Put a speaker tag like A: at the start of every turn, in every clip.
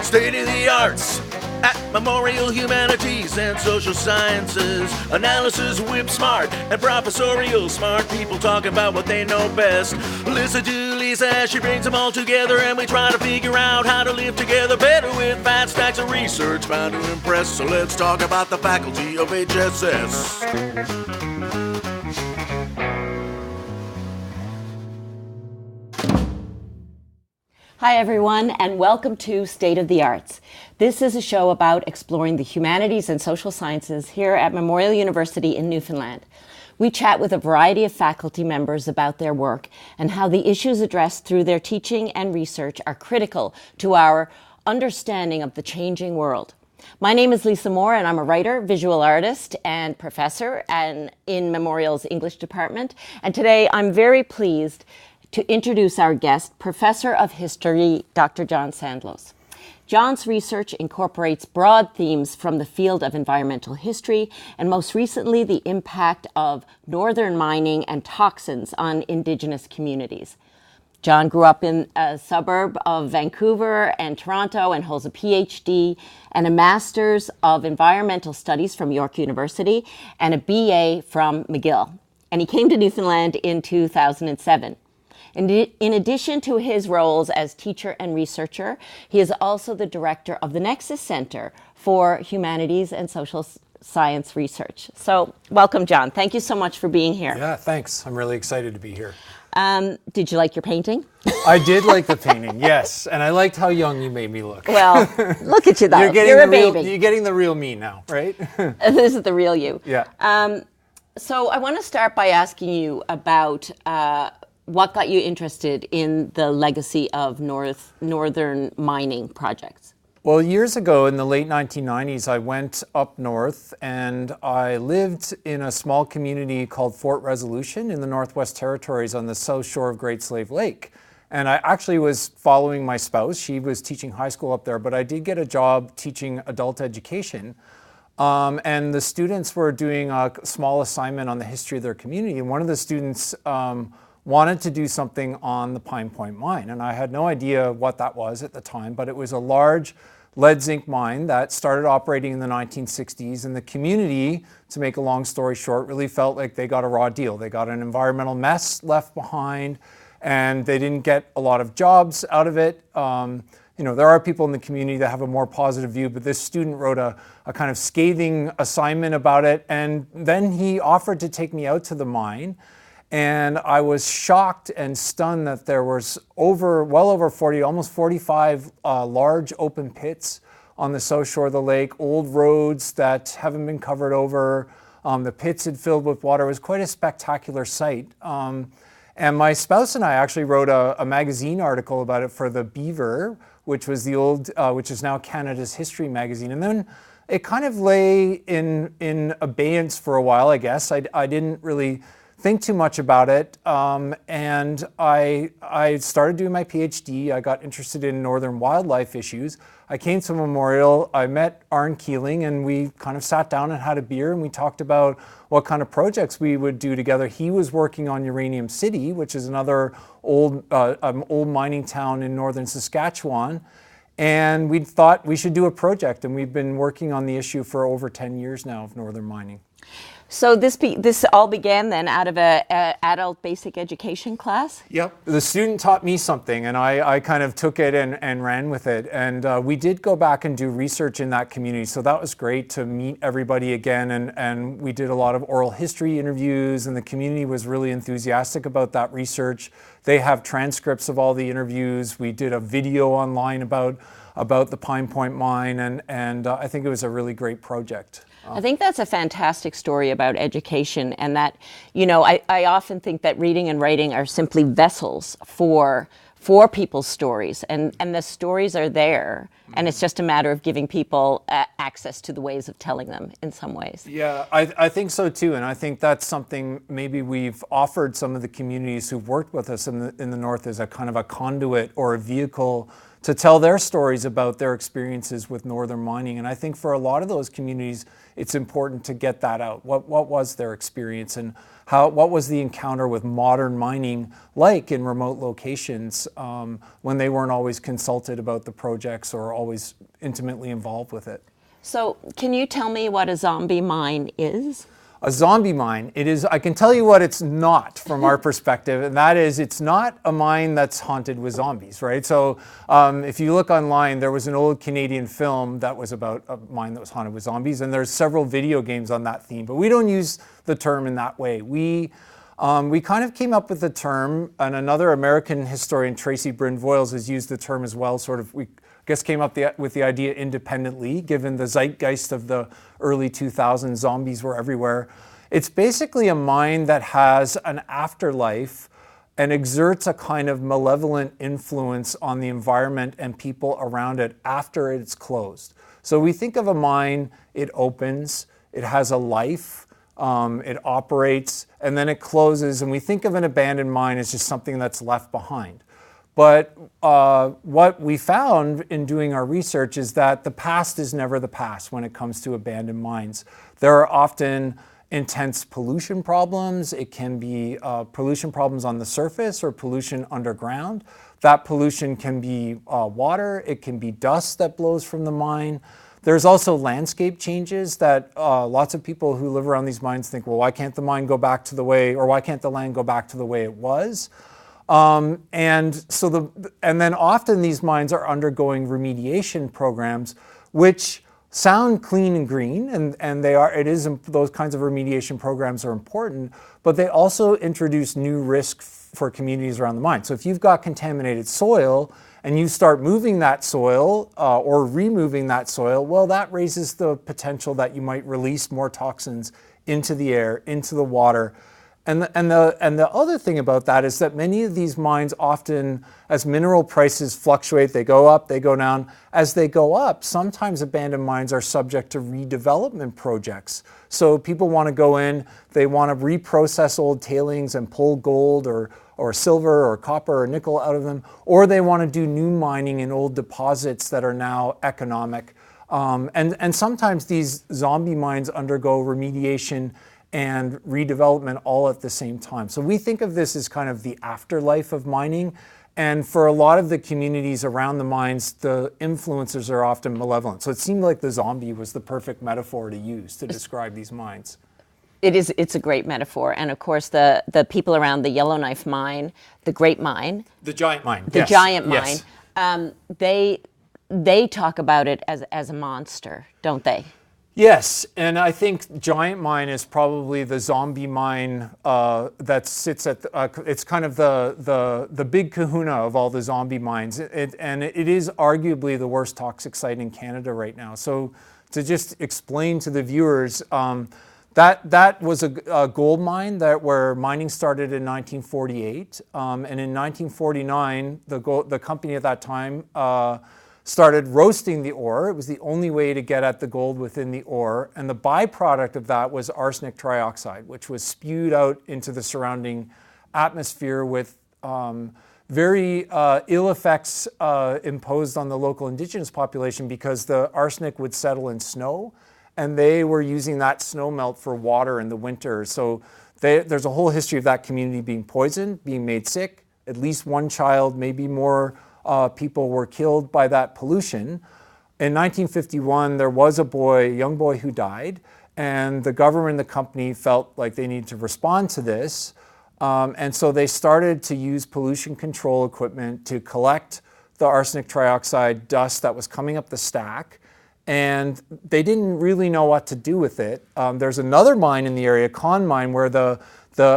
A: State of the arts at Memorial Humanities and Social Sciences. Analysis whip smart and professorial smart people talking about what they know best. Listen to Lisa as she brings them all together, and we try to figure out how to live together better with fat stacks of research bound to impress. So let's talk about the faculty of HSS.
B: Hi everyone, and welcome to State of the Arts. This is a show about exploring the humanities and social sciences here at Memorial University in Newfoundland. We chat with a variety of faculty members about their work and how the issues addressed through their teaching and research are critical to our understanding of the changing world. My name is Lisa Moore, and I'm a writer, visual artist, and professor in Memorial's English department. And today I'm very pleased to introduce our guest, Professor of History, Dr. John Sandlos. John's research incorporates broad themes from the field of environmental history, and most recently, the impact of northern mining and toxins on Indigenous communities. John grew up in a suburb of Vancouver and Toronto and holds a PhD and a Master's of Environmental Studies from York University and a BA from McGill. And he came to Newfoundland in 2007. In addition to his roles as teacher and researcher, he is also the director of the Nexus Center for Humanities and Social Science Research. So welcome, John. Thank you so much for being here.
C: Yeah, thanks. I'm really excited to be here.
B: Did you like your painting?
C: I did like the painting, yes. And I liked how young you made me look.
B: Well, look at you though. You're a baby.
C: You're getting the real me now, right?
B: This is the real you.
C: Yeah.
B: So I want to start by asking you about what got you interested in the legacy of northern mining projects?
C: Well, years ago in the late 1990s, I went up north and I lived in a small community called Fort Resolution in the Northwest Territories on the south shore of Great Slave Lake. And I actually was following my spouse. She was teaching high school up there, but I did get a job teaching adult education. And the students were doing a small assignment on the history of their community. And one of the students wanted to do something on the Pine Point mine. And I had no idea what that was at the time, but it was a large lead zinc mine that started operating in the 1960s. And the community, to make a long story short, really felt like they got a raw deal. They got an environmental mess left behind, and they didn't get a lot of jobs out of it. There are people in the community that have a more positive view, but this student wrote a kind of scathing assignment about it. And then he offered to take me out to the mine. And I was shocked and stunned that there was well over 40, almost 45 large open pits on the south shore of the lake, old roads that haven't been covered over. The pits had filled with water. It was quite a spectacular sight. And my spouse and I actually wrote a magazine article about it for the Beaver, which was which is now Canada's History magazine. And then it kind of lay in abeyance for a while, I guess. I didn't really think too much about it, and I started doing my PhD. I got interested in northern wildlife issues. I came to Memorial, I met Arne Keeling, and we kind of sat down and had a beer, and we talked about what kind of projects we would do together. He was working on Uranium City, which is another old mining town in northern Saskatchewan, and we thought we should do a project, and we've been working on the issue for over 10 years now of northern mining.
B: So this all began then out of an adult basic education class?
C: Yep. The student taught me something, and I kind of took it and ran with it. And we did go back and do research in that community, so that was great to meet everybody again. And we did a lot of oral history interviews, and the community was really enthusiastic about that research. They have transcripts of all the interviews. We did a video online about the Pine Point mine, and I think it was a really great project.
B: I think that's a fantastic story about education, and that, I often think that reading and writing are simply vessels for people's stories, and the stories are there, and it's just a matter of giving people access to the ways of telling them in some ways.
C: Yeah, I think so too, and I think that's something maybe we've offered some of the communities who've worked with us in the North as a kind of a conduit or a vehicle to tell their stories about their experiences with northern mining. And I think for a lot of those communities, it's important to get that out. What was their experience, and what was the encounter with modern mining like in remote locations when they weren't always consulted about the projects or always intimately involved with it.
B: So can you tell me what a zombie mine is?
C: A zombie mine, I can tell you what it's not from our perspective, and that is it's not a mine that's haunted with zombies, right? So if you look online, there was an old Canadian film that was about a mine that was haunted with zombies, and there's several video games on that theme, but we don't use the term in that way. We kind of came up with the term, and another American historian, Tracy Bryn Voiles, has used the term as well, we guess came up with the idea independently, given the zeitgeist of the early 2000s, zombies were everywhere. It's basically a mine that has an afterlife and exerts a kind of malevolent influence on the environment and people around it after it's closed. So we think of a mine, it opens, it has a life, it operates, and then it closes, and we think of an abandoned mine as just something that's left behind. But what we found in doing our research is that the past is never the past when it comes to abandoned mines. There are often intense pollution problems. It can be pollution problems on the surface or pollution underground. That pollution can be water. It can be dust that blows from the mine. There's also landscape changes that lots of people who live around these mines think, well, why can't the mine go back to the way, or why can't the land go back to the way it was? And then often these mines are undergoing remediation programs, which sound clean and green, and those kinds of remediation programs are important, but they also introduce new risk for communities around the mine. So if you've got contaminated soil and you start moving that soil or removing that soil, well, that raises the potential that you might release more toxins into the air, into the water. And the other thing about that is that many of these mines often, as mineral prices fluctuate, they go up, they go down. As they go up, sometimes abandoned mines are subject to redevelopment projects. So people want to go in, they want to reprocess old tailings and pull gold or silver or copper or nickel out of them, or they want to do new mining in old deposits that are now economic. And sometimes these zombie mines undergo remediation and redevelopment all at the same time. So we think of this as kind of the afterlife of mining. And for a lot of the communities around the mines, the influences are often malevolent. So it seemed like the zombie was the perfect metaphor to use to describe these mines.
B: It's a great metaphor. And of course, the people around the Yellowknife mine, the Great Mine.
C: The Giant Mine.
B: The
C: yes.
B: Giant Mine.
C: Yes.
B: They talk about it as a monster, don't they?
C: Yes, and I think Giant Mine is probably the zombie mine that sits at, it's kind of the big kahuna of all the zombie mines. And it is arguably the worst toxic site in Canada right now. So to just explain to the viewers, that was a gold mine where mining started in 1948. And in 1949, the company at that time started roasting the ore. It was the only way to get at the gold within the ore. And the byproduct of that was arsenic trioxide, which was spewed out into the surrounding atmosphere with very ill effects imposed on the local indigenous population because the arsenic would settle in snow, and they were using that snow melt for water in the winter. So there's a whole history of that community being poisoned, being made sick. At least one child, maybe more people were killed by that pollution. In 1951, there was a young boy who died, and the government and the company felt like they needed to respond to this. And so they started to use pollution control equipment to collect the arsenic trioxide dust that was coming up the stack. And they didn't really know what to do with it. There's another mine in the area, Con Mine, where the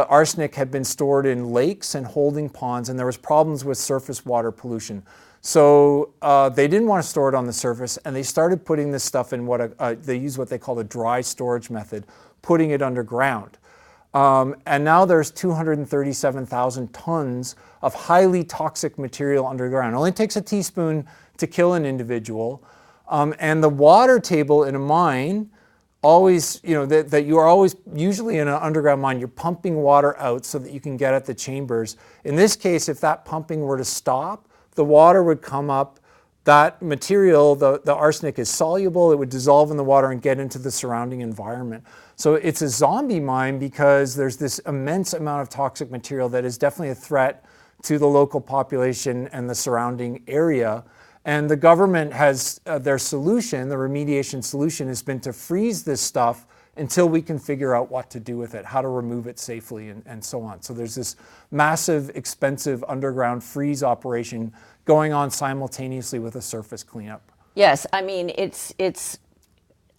C: arsenic had been stored in lakes and holding ponds, and there was problems with surface water pollution. So they didn't want to store it on the surface, and they started putting this stuff in they use what they call a dry storage method, putting it underground. And now there's 237,000 tons of highly toxic material underground. It only takes a teaspoon to kill an individual. And the water table in a mine always, that you are always, usually in an underground mine, you're pumping water out so that you can get at the chambers. In this case, if that pumping were to stop, the water would come up that material, the arsenic, is soluble. It would dissolve in the water and get into the surrounding environment. So it's a zombie mine because there's this immense amount of toxic material that is definitely a threat to the local population and the surrounding area. And the government has their solution, the remediation solution, has been to freeze this stuff until we can figure out what to do with it, how to remove it safely, and so on. So there's this massive, expensive underground freeze operation going on simultaneously with a surface cleanup.
B: Yes, I mean, it's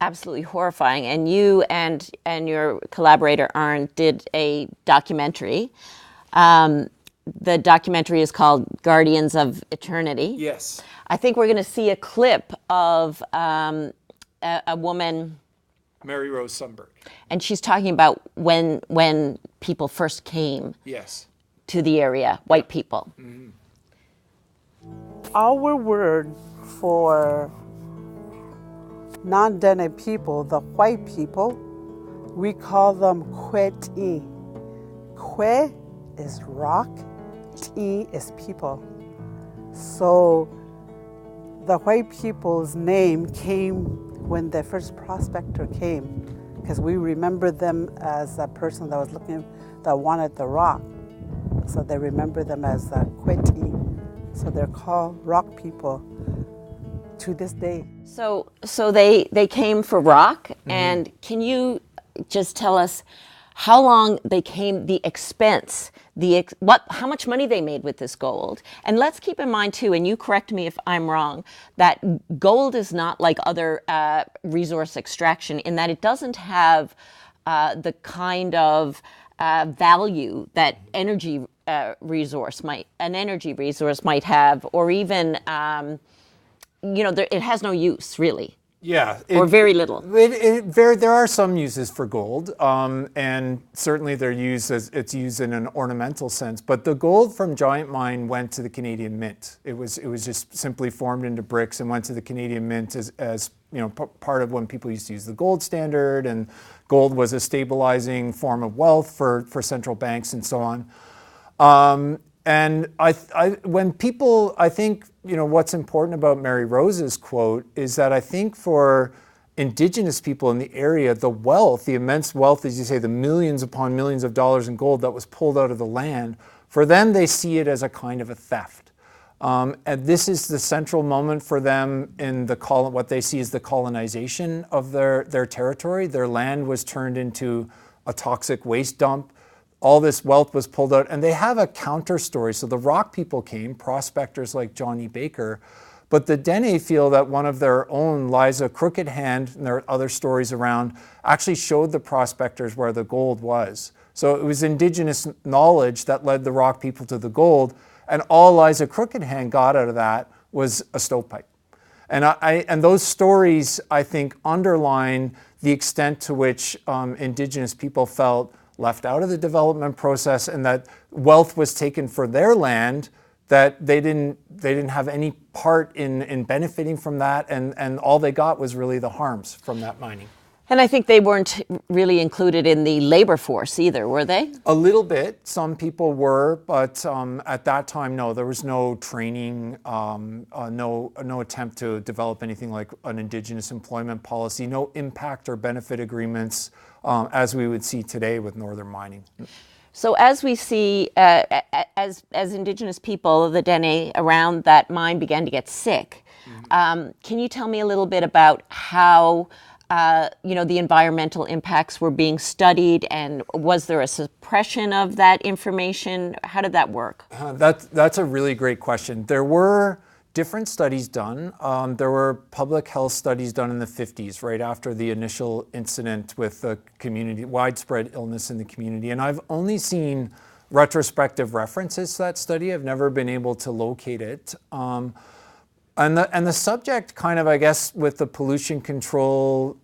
B: absolutely horrifying. And you and your collaborator, Arne, did a documentary. The documentary is called Guardians of Eternity.
C: Yes.
B: I think we're going to see a clip of a woman,
C: Mary Rose Sundberg.
B: and she's talking about when people first came
C: Yes.
B: to the area, white people.
C: Mm-hmm.
D: Our word for non-Dene people, the white people, we call them Kwe-ti. Kwe is rock, Ti is people. So the white people's name came when the first prospector came, because we remember them as a person that was looking, that wanted the rock. So they remember them as Kwe-ti. So they're called rock people to this day.
B: So they came for rock, and can you just tell us how long they came, the expense, how much money they made with this gold? And let's keep in mind too, and you correct me if I'm wrong, that gold is not like other resource extraction in that it doesn't have the kind of value that an energy resource might have, or even it has no use really.
C: Yeah.
B: Or very little.
C: There are some uses for gold, and certainly it's used in an ornamental sense. But the gold from Giant Mine went to the Canadian Mint. It was just simply formed into bricks and went to the Canadian Mint as part of when people used to use the gold standard, and gold was a stabilizing form of wealth for central banks and so on. And when people, I think, what's important about Mary Rose's quote is that I think for Indigenous people in the area, the wealth, the immense wealth, as you say, the millions upon millions of dollars in gold that was pulled out of the land, for them, they see it as a kind of a theft. And this is the central moment for them in what they see as the colonization of their territory. Their land was turned into a toxic waste dump. All this wealth was pulled out, and they have a counter story. So the rock people came, prospectors like John E. Baker, but the Dene feel that one of their own, Liza Crooked Hand, and there are other stories around, actually showed the prospectors where the gold was. So it was Indigenous knowledge that led the rock people to the gold, and all Liza Crooked Hand got out of that was a stovepipe. And those stories, I think, underline the extent to which Indigenous people felt left out of the development process, and that wealth was taken for their land, that they didn't have any part in benefiting from that, and all they got was really the harms from that mining.
B: And I think they weren't really included in the labor force either, were they?
C: A little bit. Some people were, but at that time, no. There was no training, no attempt to develop anything like an Indigenous employment policy, no impact or benefit agreements, as we would see today with northern mining.
B: So as we see, as Indigenous people, the Dene around that mine began to get sick, can you tell me a little bit about how the environmental impacts were being studied, and was there a suppression of that information? How did that work?
C: That's a really great question. There were different studies done. There were public health studies done in the 50s, right after the initial incident with the community, widespread illness in the community. And I've only seen retrospective references to that study. I've never been able to locate it. And the subject kind of, I guess, with the pollution control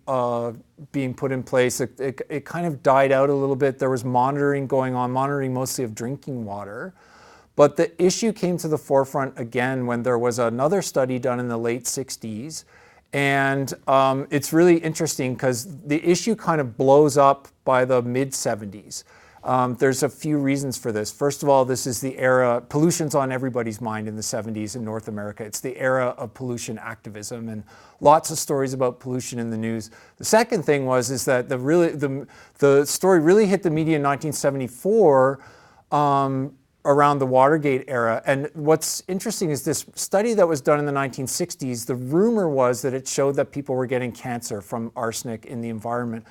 C: being put in place, it kind of died out a little bit. There was monitoring going on, monitoring mostly of drinking water. But the issue came to the forefront again when there was another study done in the late 60s. And it's really interesting because the issue kind of blows up by the mid 70s. There's a few reasons for this. First of all, this is the era, pollution's on everybody's mind in the 70s in North America. It's the era of pollution activism, and lots of stories about pollution in the news. The second thing is that the story really hit the media in 1974 around the Watergate era. And what's interesting is this study that was done in the 1960s, the rumor was that it showed that people were getting cancer from arsenic in the environment.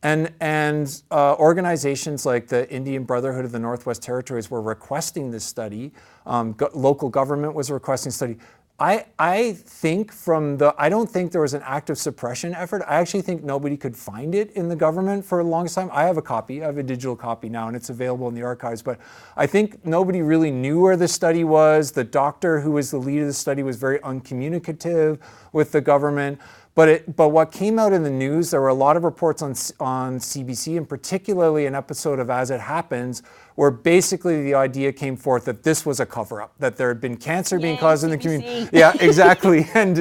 C: And organizations like the Indian Brotherhood of the Northwest Territories were requesting this study. Local government was requesting study. I don't think there was an active suppression effort. I actually think nobody could find it in the government for the longest time. I have a copy. I have a digital copy now, and it's available in the archives. But I think nobody really knew where the study was. The doctor who was the lead of the study was very uncommunicative with the government. But what came out in the news, there were a lot of reports on CBC, and particularly an episode of As It Happens, where basically the idea came forth that this was a cover-up, that there had been cancer being caused in the community. Yeah, exactly. And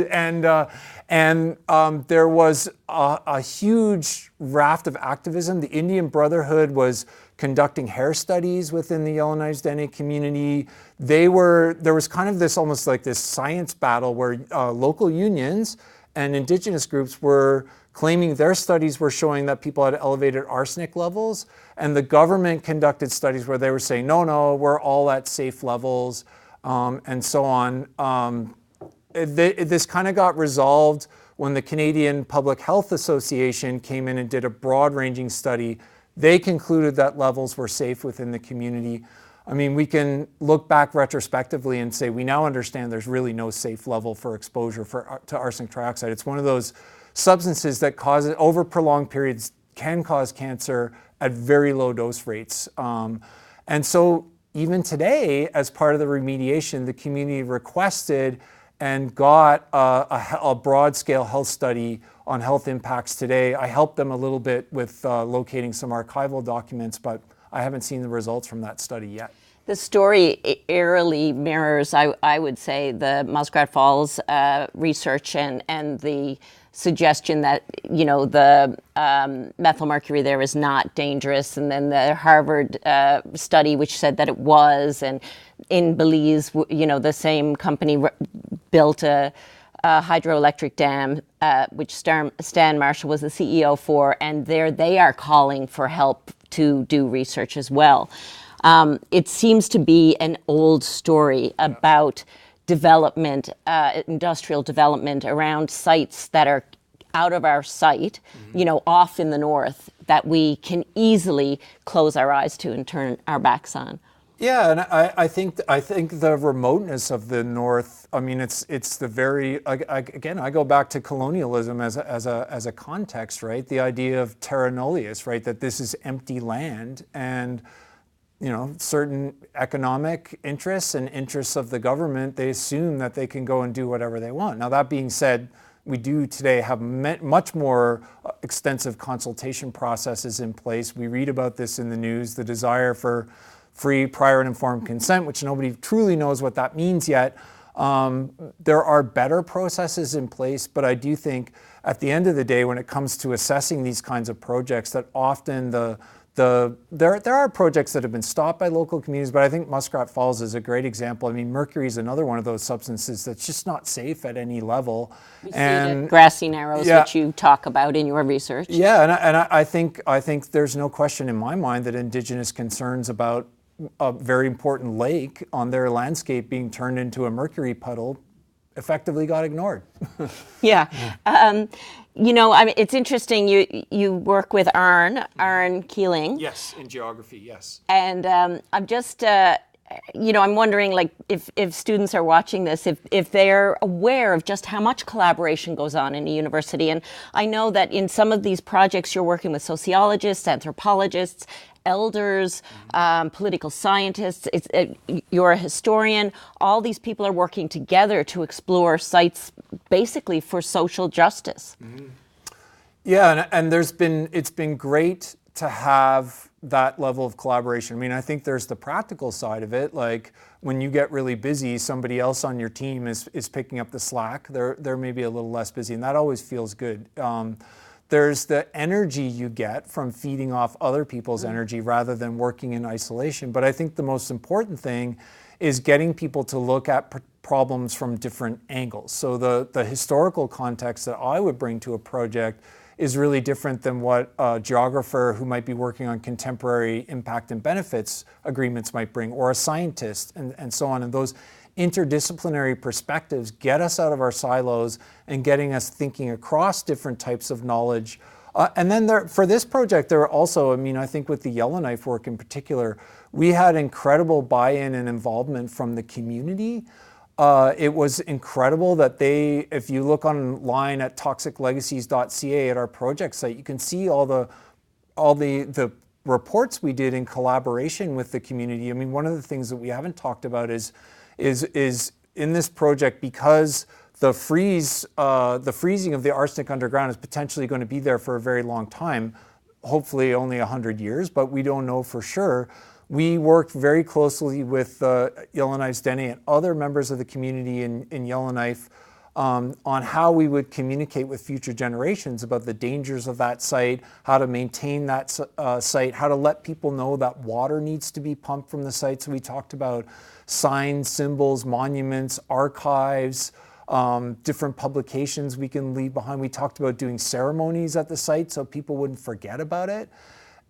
C: there was a huge raft of activism. The Indian Brotherhood was conducting hair studies within the Yellowknives Dene community. There was kind of this almost like this science battle where local unions and Indigenous groups were claiming their studies were showing that people had elevated arsenic levels, and the government conducted studies where they were saying, no, we're all at safe levels, and so on. This kind of got resolved when the Canadian Public Health Association came in and did a broad-ranging study. They concluded that levels were safe within the community. I mean, we can look back retrospectively and say we now understand there's really no safe level for exposure to arsenic trioxide. It's one of those substances that causes, over prolonged periods, can cause cancer at very low dose rates. And so even today, as part of the remediation, the community requested and got a broad-scale health study on health impacts today. I helped them a little bit with locating some archival documents, but I haven't seen the results from that study yet.
B: The story eerily mirrors, I would say, the Muskrat Falls research and the suggestion that, the methyl mercury there is not dangerous, and then the Harvard study which said that it was, and in Belize, the same company built a hydroelectric dam, which Stan Marshall was the CEO for, and there they are calling for help to do research as well. It seems to be an old story about development, industrial development around sites that are out of our sight, off in the north, that we can easily close our eyes to and turn our backs on.
C: Yeah, and I think the remoteness of the North. I mean, it's the very again. I go back to colonialism as a context, right? The idea of terra nullius, right? That this is empty land, and certain economic interests and interests of the government, they assume that they can go and do whatever they want. Now, that being said, we do today have much more extensive consultation processes in place. We read about this in the news, the desire for free, prior, and informed consent, which nobody truly knows what that means yet. There are better processes in place, but I do think at the end of the day, when it comes to assessing these kinds of projects, that often there are projects that have been stopped by local communities, but I think Muskrat Falls is a great example. I mean, mercury is another one of those substances that's just not safe at any level.
B: We see the grassy narrows, which you talk about in your research.
C: Yeah, and I think there's no question in my mind that Indigenous concerns about a very important lake on their landscape being turned into a mercury puddle effectively got ignored.
B: Yeah. I mean, it's interesting. You work with Arn Keeling.
C: Yes, in geography, yes.
B: And I'm just, I'm wondering, like, if students are watching this, if they're aware of just how much collaboration goes on in a university. And I know that in some of these projects, you're working with sociologists, anthropologists, elders, political scientists. You're a historian. All these people are working together to explore sites basically for social justice.
C: Mm-hmm. Yeah, and it's been great to have that level of collaboration. I mean, I think there's the practical side of it. Like when you get really busy, somebody else on your team is picking up the slack. They're maybe a little less busy, and that always feels good. there's the energy you get from feeding off other people's energy rather than working in isolation. But I think the most important thing is getting people to look at problems from different angles. So the historical context that I would bring to a project is really different than what a geographer who might be working on contemporary impact and benefits agreements might bring, or a scientist, and so on. And those interdisciplinary perspectives get us out of our silos and getting us thinking across different types of knowledge. And then for this project, there are also, I mean, I think with the Yellowknife work in particular, we had incredible buy-in and involvement from the community. It was incredible that if you look online at toxiclegacies.ca at our project site, you can see all the reports we did in collaboration with the community. I mean, one of the things that we haven't talked about is in this project, because the freezing of the arsenic underground is potentially going to be there for a very long time, hopefully only 100 years, but we don't know for sure. We worked very closely with Yellowknife's Dene and other members of the community in Yellowknife on how we would communicate with future generations about the dangers of that site, how to maintain that site, how to let people know that water needs to be pumped from the site. So we talked about signs, symbols, monuments, archives, different publications we can leave behind. We talked about doing ceremonies at the site so people wouldn't forget about it.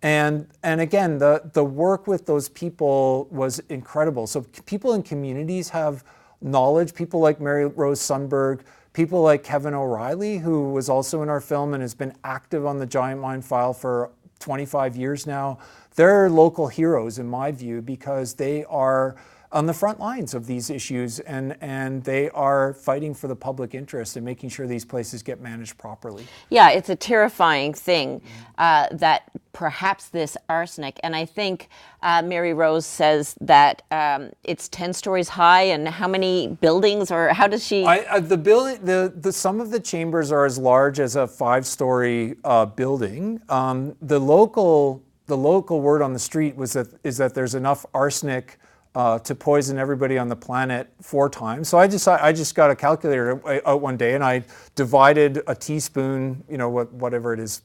C: And again, the work with those people was incredible. So people in communities have knowledge, people like Mary Rose Sundberg, people like Kevin O'Reilly, who was also in our film and has been active on the Giant Mine file for 25 years now. They're local heroes in my view, because they are on the front lines of these issues, and they are fighting for the public interest and making sure these places get managed properly.
B: Yeah, it's a terrifying thing that perhaps this arsenic, and I think Mary Rose says that it's 10 stories high, and how many buildings, or how does she?
C: Some of the chambers are as large as a 5-story building. The local word on the street is that there's enough arsenic to poison everybody on the planet 4 times. So I just got a calculator out one day, and I divided a teaspoon, whatever it is,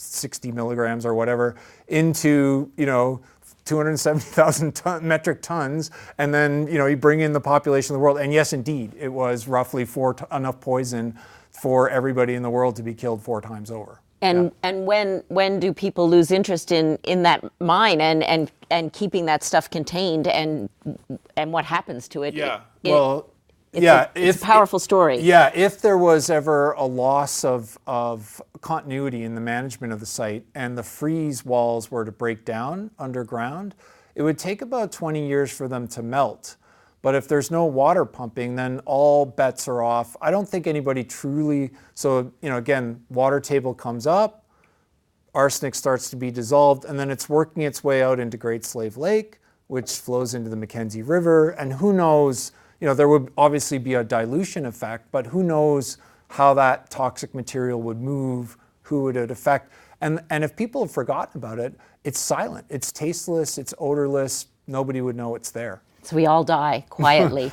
C: 60 milligrams or whatever, into 270,000 metric tons, and then you bring in the population of the world, and yes, indeed, it was roughly enough poison for everybody in the world to be killed 4 times over.
B: And when do people lose interest in that mine and keeping that stuff contained, and what happens to it?
C: Yeah.
B: It's a powerful story.
C: Yeah, if there was ever a loss of continuity in the management of the site and the freeze walls were to break down underground, it would take about 20 years for them to melt. But if there's no water pumping, then all bets are off. I don't think anybody truly, again, water table comes up, arsenic starts to be dissolved, and then it's working its way out into Great Slave Lake, which flows into the Mackenzie River, and who knows, there would obviously be a dilution effect, but who knows how that toxic material would move, who would it affect. And if people have forgotten about it, it's silent, it's tasteless, it's odorless, nobody would know it's there.
B: So we all die quietly.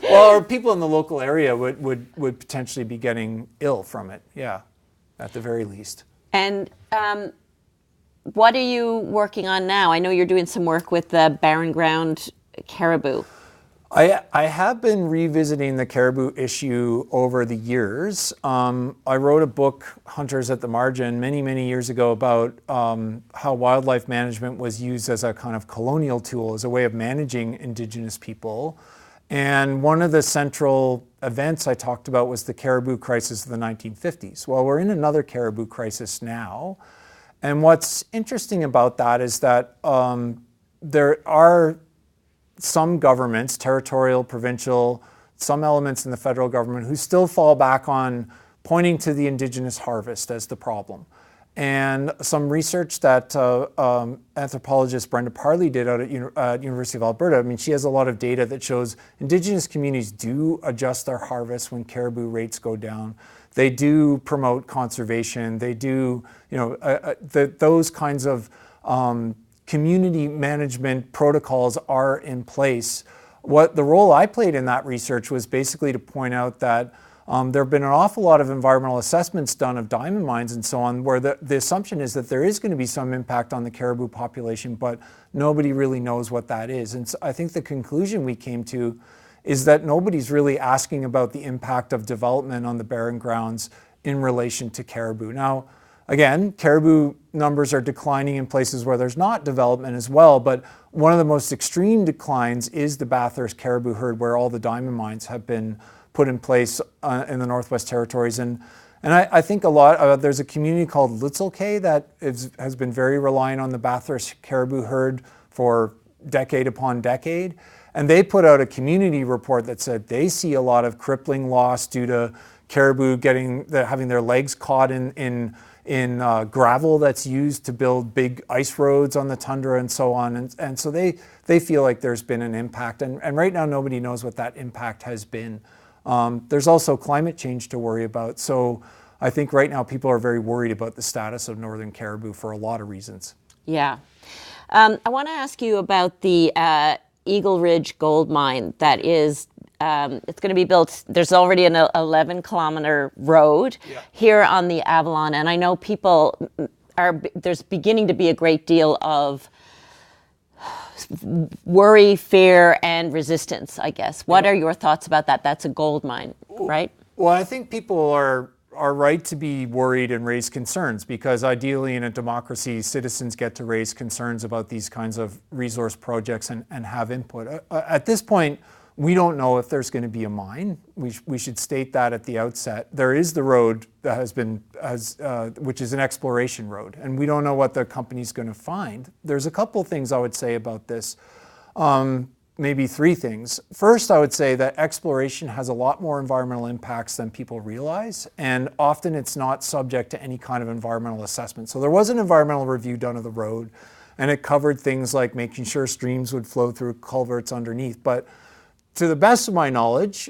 C: Well, or people in the local area would potentially be getting ill from it, yeah, at the very least.
B: And what are you working on now? I know you're doing some work with the Barren Ground caribou.
C: I have been revisiting the caribou issue over the years. I wrote a book, Hunters at the Margin, many, many years ago about how wildlife management was used as a kind of colonial tool, as a way of managing Indigenous people. And one of the central events I talked about was the Caribou Crisis of the 1950s. Well, we're in another caribou crisis now. And what's interesting about that is that there are some governments, territorial, provincial, some elements in the federal government, who still fall back on pointing to the Indigenous harvest as the problem. And some research that anthropologist Brenda Parley did out at University of Alberta, I mean, she has a lot of data that shows Indigenous communities do adjust their harvests when caribou rates go down. They do promote conservation. They do, those kinds of community management protocols are in place. What the role I played in that research was basically to point out that There have been an awful lot of environmental assessments done of diamond mines and so on, where the assumption is that there is going to be some impact on the caribou population, but nobody really knows what that is. And so I think the conclusion we came to is that nobody's really asking about the impact of development on the barren grounds in relation to caribou. Now, again, caribou numbers are declining in places where there's not development as well, but one of the most extreme declines is the Bathurst caribou herd, where all the diamond mines have been put in place in the Northwest Territories. And I think a lot, there's a community called Litzelkay that has been very reliant on the Bathurst caribou herd for decade upon decade. And they put out a community report that said they see a lot of crippling loss due to caribou having their legs caught in gravel that's used to build big ice roads on the tundra and so on. And so they feel like there's been an impact. And right now, nobody knows what that impact has been. There's also climate change to worry about. So I think right now people are very worried about the status of northern caribou for a lot of reasons.
B: Yeah. I want to ask you about the Eagle Ridge gold mine that is, it's going to be built. There's already an 11-kilometer road here on the Avalon. And I know there's beginning to be a great deal of worry, fear, and resistance, I guess. What are your thoughts about that? That's a gold mine, right?
C: Well, I think people are right to be worried and raise concerns, because ideally in a democracy, citizens get to raise concerns about these kinds of resource projects and have input. At this point, we don't know if there's going to be a mine. We should state that at the outset. There is the road that which is an exploration road, and we don't know what the company's going to find. There's a couple things I would say about this, maybe three things. First, I would say that exploration has a lot more environmental impacts than people realize, and often it's not subject to any kind of environmental assessment. So there was an environmental review done of the road, and it covered things like making sure streams would flow through culverts underneath. But to the best of my knowledge,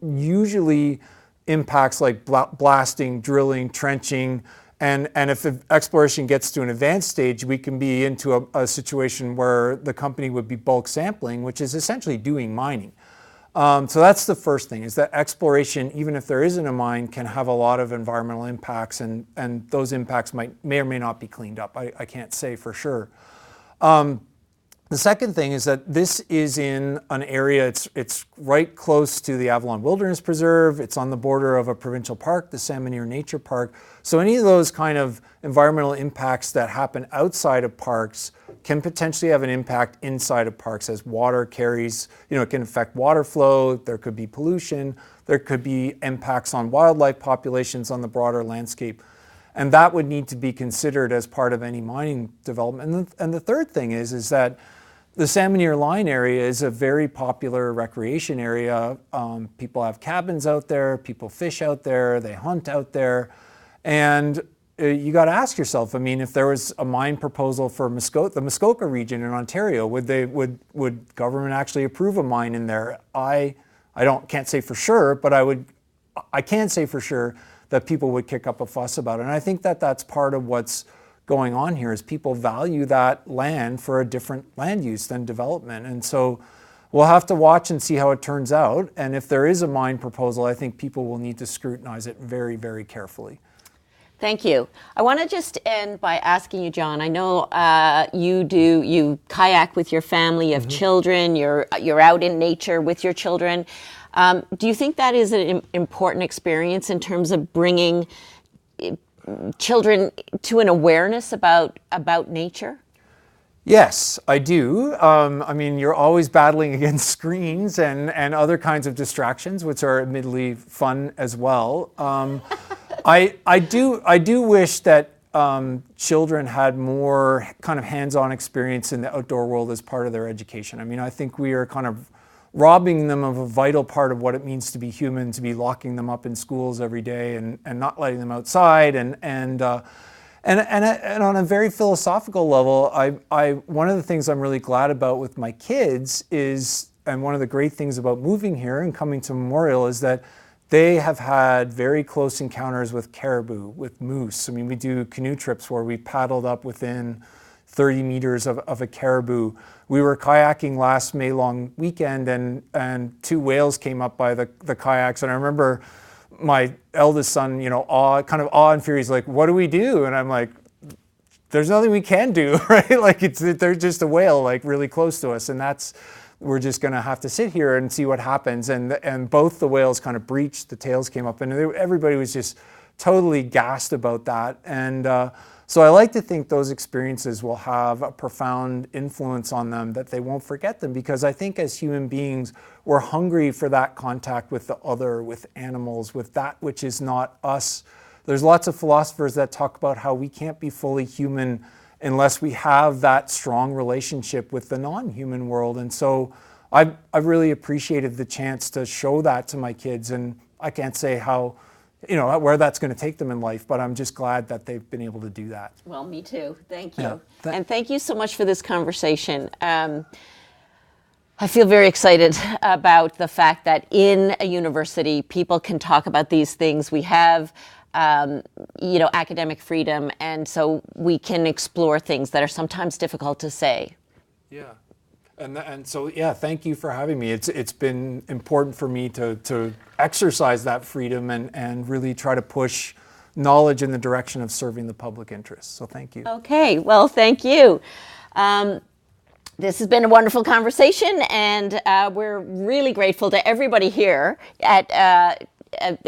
C: usually impacts like blasting, drilling, trenching, and if the exploration gets to an advanced stage, we can be into a situation where the company would be bulk sampling, which is essentially doing mining. So that's the first thing, is that exploration, even if there isn't a mine, can have a lot of environmental impacts, and those impacts may or may not be cleaned up. I can't say for sure. The second thing is that this is in an area, it's right close to the Avalon Wilderness Preserve. It's on the border of a provincial park, the Salmonier Nature Park. So any of those kind of environmental impacts that happen outside of parks can potentially have an impact inside of parks, as water carries, it can affect water flow, there could be pollution, there could be impacts on wildlife populations on the broader landscape. And that would need to be considered as part of any mining development. And the third thing is that the Salmonier Line area is a very popular recreation area. People have cabins out there, people fish out there, they hunt out there. And you got to ask yourself, if there was a mine proposal for the Muskoka region in Ontario, would government actually approve a mine in there? I can't say for sure, but I can say for sure that people would kick up a fuss about it. And I think that that's part of what's going on here, is people value that land for a different land use than development. And so we'll have to watch and see how it turns out. And if there is a mine proposal, I think people will need to scrutinize it very, very carefully.
B: Thank you. I want to just end by asking you, John, I know you kayak with your family, you have children, you're out in nature with your children. Do you think that is an important experience in terms of bringing children to an awareness about nature?
C: Yes, I do. You're always battling against screens and other kinds of distractions, which are admittedly fun as well. I do wish that children had more kind of hands-on experience in the outdoor world as part of their education. I think we are kind of robbing them of a vital part of what it means to be human, to be locking them up in schools every day and not letting them outside. And on a very philosophical level, one of the things I'm really glad about with my kids is, and one of the great things about moving here and coming to Memorial, is that they have had very close encounters with caribou, with moose. We do canoe trips where we paddled up within 30 meters of a caribou. We were kayaking last May long weekend, and 2 whales came up by the kayaks, and I remember my eldest son, kind of awe and fear. He's like, "What do we do?" And I'm like, "There's nothing we can do," right? Like they're just a whale, like really close to us, and we're just going to have to sit here and see what happens. And both the whales kind of breached, the tails came up, and everybody was just totally gassed about that. And so I like to think those experiences will have a profound influence on them, that they won't forget them, because I think as human beings, we're hungry for that contact with the other, with animals, with that which is not us. There's lots of philosophers that talk about how we can't be fully human unless we have that strong relationship with the non-human world. And so I've really appreciated the chance to show that to my kids. And I can't say how, where that's going to take them in life, but I'm just glad that they've been able to do that.
B: Well, me too. Thank you.
C: Yeah.
B: And thank you so much for this conversation. I feel very excited about the fact that in a university, people can talk about these things. We have academic freedom, and so we can explore things that are sometimes difficult to say.
C: Yeah, and so thank you for having me. It's been important for me to exercise that freedom and really try to push knowledge in the direction of serving the public interest. So thank you.
B: Okay, well, thank you. This has been a wonderful conversation, and we're really grateful to everybody here at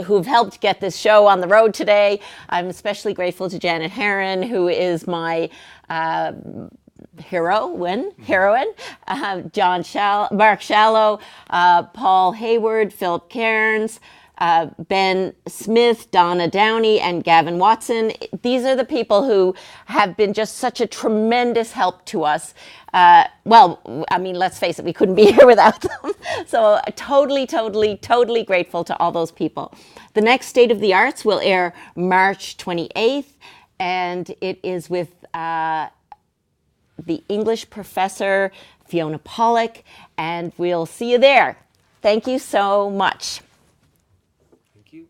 B: who've helped get this show on the road today. I'm especially grateful to Janet Herron, who is my heroine, Mark Shallow, Paul Hayward, Philip Cairns, Ben Smith, Donna Downey, and Gavin Watson. These are the people who have been just such a tremendous help to us. Let's face it, we couldn't be here without them. So totally grateful to all those people. The next State of the Arts will air March 28th, and it is with the English professor, Fiona Pollock, and we'll see you there. Thank you so much.
C: Thank you.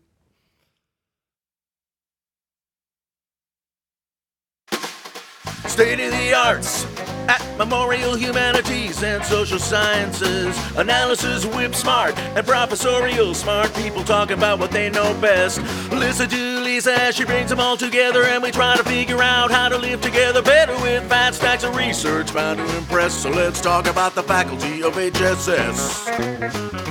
A: State of the Arts at Memorial Humanities and Social Sciences. Analysis whip smart and professorial smart. People talking about what they know best. Listen to Lisa as she brings them all together, and we try to figure out how to live together better with fat stacks of research bound to impress. So let's talk about the faculty of HSS.